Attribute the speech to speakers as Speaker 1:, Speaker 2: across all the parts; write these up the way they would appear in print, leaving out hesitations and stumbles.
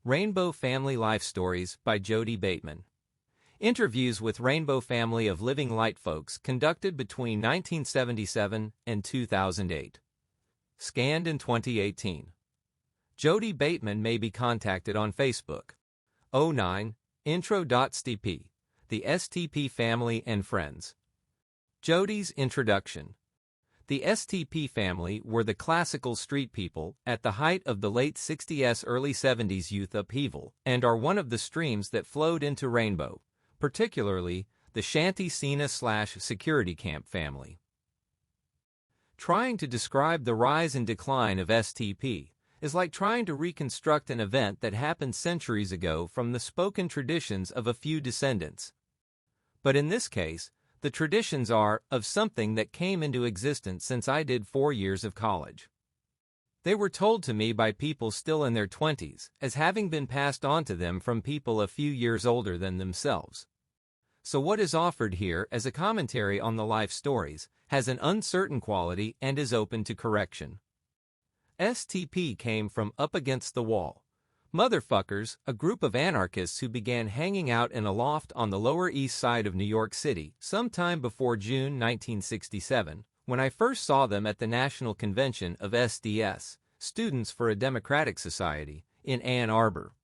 Speaker 1: Rainbow Family Life Stories by Jodey Bateman. Interviews with Rainbow Family of Living Light folks conducted between 1977 and 2008. Scanned in 2018. Jodey Bateman may be contacted on Facebook. 09, Intro.STP, the STP Family and Friends. Jodey's introduction. The STP family were the classical street people at the height of the late 60s early 70s youth upheaval and are one of the streams that flowed into Rainbow, particularly the Shanty Sena/security camp family. Trying to describe the rise and decline of STP is like trying to reconstruct an event that happened centuries ago from the spoken traditions of a few descendants. But in this case, the traditions are of something that came into existence since I did 4 years of college. They were told to me by people still in their 20s, as having been passed on to them from people a few years older than themselves. So what is offered here as a commentary on the life stories has an uncertain quality and is open to correction. STP came from Up Against the Wall. Motherfuckers, a group of anarchists who began hanging out in a loft on the Lower East Side of New York City sometime before June 1967, when I first saw them at the National Convention of SDS, Students for a Democratic Society, in Ann Arbor.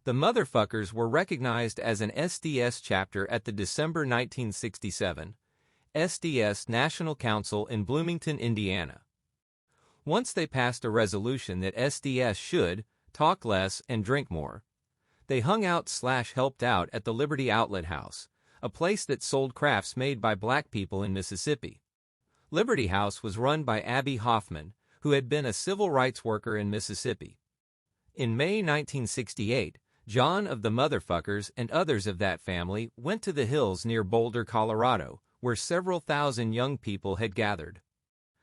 Speaker 1: The motherfuckers were recognized as an SDS chapter at the December 1967 SDS National Council in Bloomington, Indiana. Once they passed a resolution that SDS should talk less and drink more, they hung out/helped out at the Liberty Outlet House, a place that sold crafts made by black people in Mississippi. Liberty House was run by Abby Hoffman, who had been a civil rights worker in Mississippi. In May 1968, John of the Motherfuckers and others of that family went to the hills near Boulder, Colorado, where several thousand young people had gathered.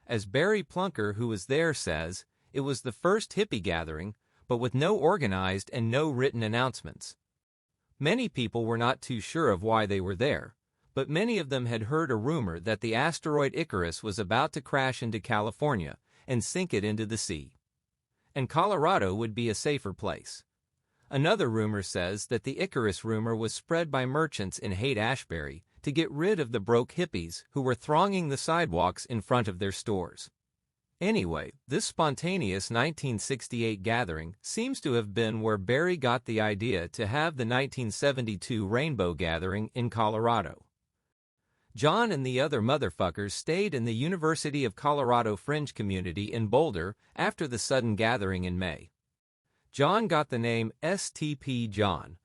Speaker 1: As Barry Plunker, who was there, says, it was the first hippie gathering, but with no organized and no written announcements. Many people were not too sure of why they were there, but many of them had heard a rumor that the asteroid Icarus was about to crash into California and sink it into the sea, and Colorado would be a safer place. Another rumor says that the Icarus rumor was spread by merchants in Haight-Ashbury to get rid of the broke hippies who were thronging the sidewalks in front of their stores. Anyway, this spontaneous 1968 gathering seems to have been where Barry got the idea to have the 1972 Rainbow Gathering in Colorado. John and the other motherfuckers stayed in the University of Colorado fringe community in Boulder after the sudden gathering in May. John got the name STP John.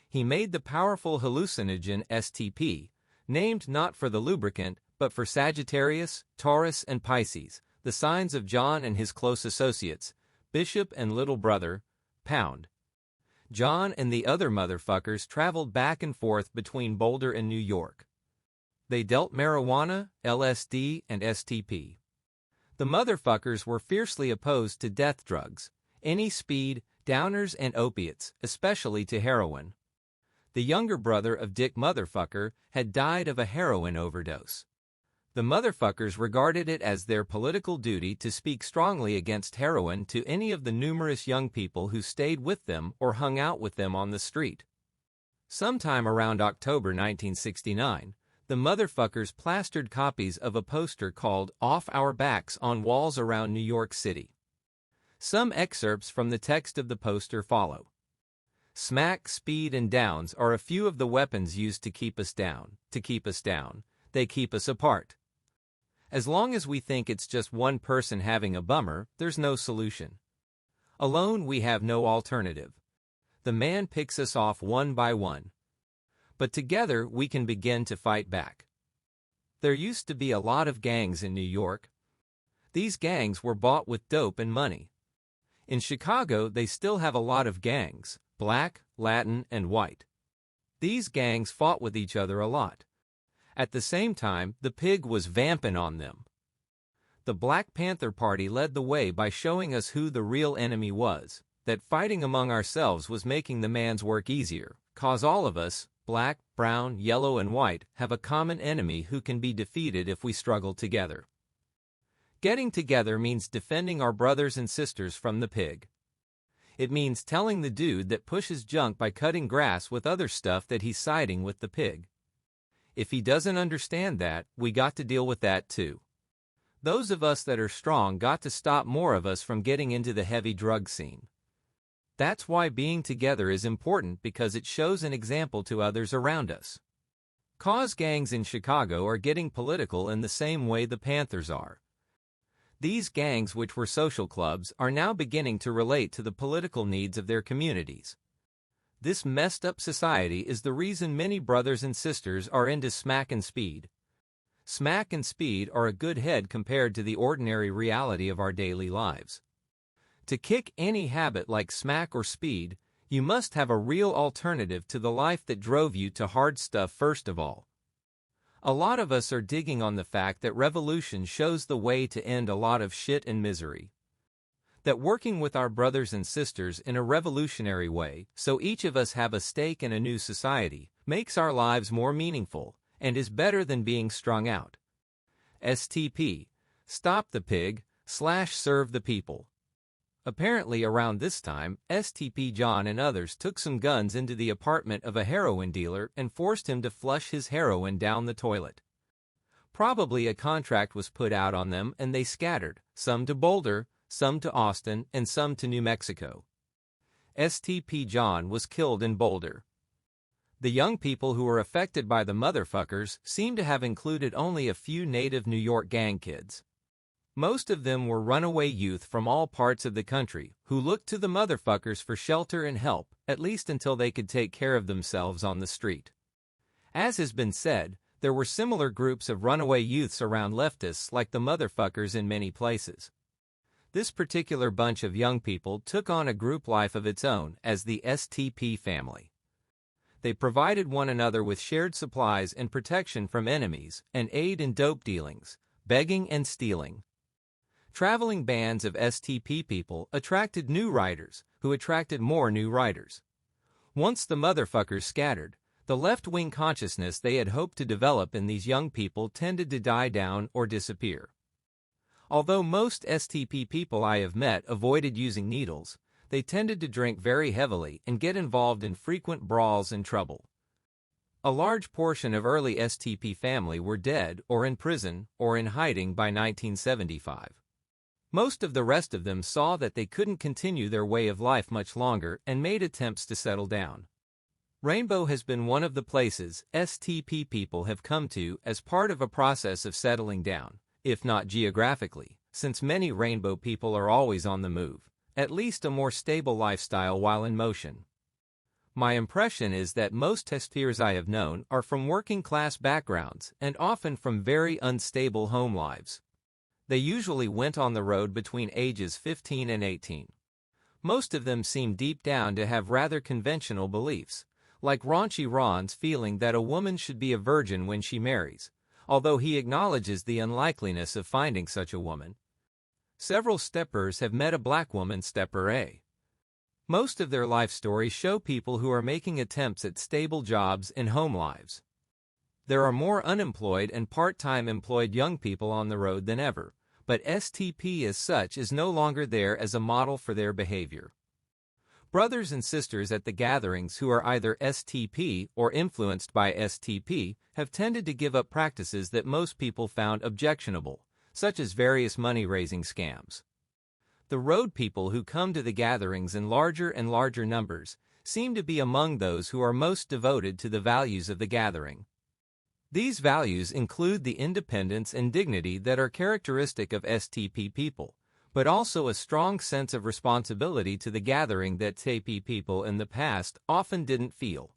Speaker 1: He made the powerful hallucinogen STP, named not for the lubricant, but for Sagittarius, Taurus, and Pisces, the signs of John and his close associates, Bishop and Little Brother, Pound. John and the other motherfuckers traveled back and forth between Boulder and New York. They dealt marijuana, LSD, and STP. The motherfuckers were fiercely opposed to death drugs, any speed, downers, and opiates, especially to heroin. The younger brother of Dick Motherfucker had died of a heroin overdose. The motherfuckers regarded it as their political duty to speak strongly against heroin to any of the numerous young people who stayed with them or hung out with them on the street. Sometime around October 1969, the motherfuckers plastered copies of a poster called Off Our Backs on walls around New York City. Some excerpts from the text of the poster follow. Smack, speed, and downs are a few of the weapons used to keep us down. To keep us down, they keep us apart. As long as we think it's just one person having a bummer, there's no solution. Alone we have no alternative. The man picks us off one by one. But together we can begin to fight back. There used to be a lot of gangs in New York. These gangs were bought with dope and money. In Chicago they still have a lot of gangs, black, Latin, and white. These gangs fought with each other a lot. At the same time, the pig was vamping on them. The Black Panther Party led the way by showing us who the real enemy was, that fighting among ourselves was making the man's work easier, 'cause all of us, black, brown, yellow, and white, have a common enemy who can be defeated if we struggle together. Getting together means defending our brothers and sisters from the pig. It means telling the dude that pushes junk by cutting grass with other stuff that he's siding with the pig. If he doesn't understand that, we got to deal with that too. Those of us that are strong got to stop more of us from getting into the heavy drug scene. That's why being together is important, because it shows an example to others around us. Cause gangs in Chicago are getting political in the same way the Panthers are. These gangs, which were social clubs, are now beginning to relate to the political needs of their communities. This messed up society is the reason many brothers and sisters are into smack and speed. Smack and speed are a good head compared to the ordinary reality of our daily lives. To kick any habit like smack or speed, you must have a real alternative to the life that drove you to hard stuff first of all. A lot of us are digging on the fact that revolution shows the way to end a lot of shit and misery. That working with our brothers and sisters in a revolutionary way, so each of us have a stake in a new society, makes our lives more meaningful, and is better than being strung out. STP, Stop the Pig, /Serve the People. Apparently around this time, STP John and others took some guns into the apartment of a heroin dealer and forced him to flush his heroin down the toilet. Probably a contract was put out on them and they scattered, some to Boulder, some to Austin, and some to New Mexico. STP John was killed in Boulder. The young people who were affected by the motherfuckers seem to have included only a few native New York gang kids. Most of them were runaway youth from all parts of the country who looked to the motherfuckers for shelter and help, at least until they could take care of themselves on the street. As has been said, there were similar groups of runaway youths around leftists like the motherfuckers in many places. This particular bunch of young people took on a group life of its own as the STP Family. They provided one another with shared supplies and protection from enemies, and aid in dope dealings, begging and stealing. Traveling bands of STP people attracted new riders, who attracted more new riders. Once the motherfuckers scattered, the left-wing consciousness they had hoped to develop in these young people tended to die down or disappear. Although most STP people I have met avoided using needles, they tended to drink very heavily and get involved in frequent brawls and trouble. A large portion of early STP family were dead or in prison or in hiding by 1975. Most of the rest of them saw that they couldn't continue their way of life much longer and made attempts to settle down. Rainbow has been one of the places STP people have come to as part of a process of settling down, if not geographically, since many Rainbow people are always on the move, at least a more stable lifestyle while in motion. My impression is that most testers I have known are from working-class backgrounds and often from very unstable home lives. They usually went on the road between ages 15 and 18. Most of them seem deep down to have rather conventional beliefs, like raunchy Ron's feeling that a woman should be a virgin when she marries, although he acknowledges the unlikeliness of finding such a woman. Several steppers have met a black woman stepper A. Most of their life stories show people who are making attempts at stable jobs and home lives. There are more unemployed and part-time employed young people on the road than ever, but STP as such is no longer there as a model for their behavior. Brothers and sisters at the gatherings who are either STP or influenced by STP have tended to give up practices that most people found objectionable, such as various money-raising scams. The road people who come to the gatherings in larger and larger numbers seem to be among those who are most devoted to the values of the gathering. These values include the independence and dignity that are characteristic of STP people, but also a strong sense of responsibility to the gathering that STP people in the past often didn't feel.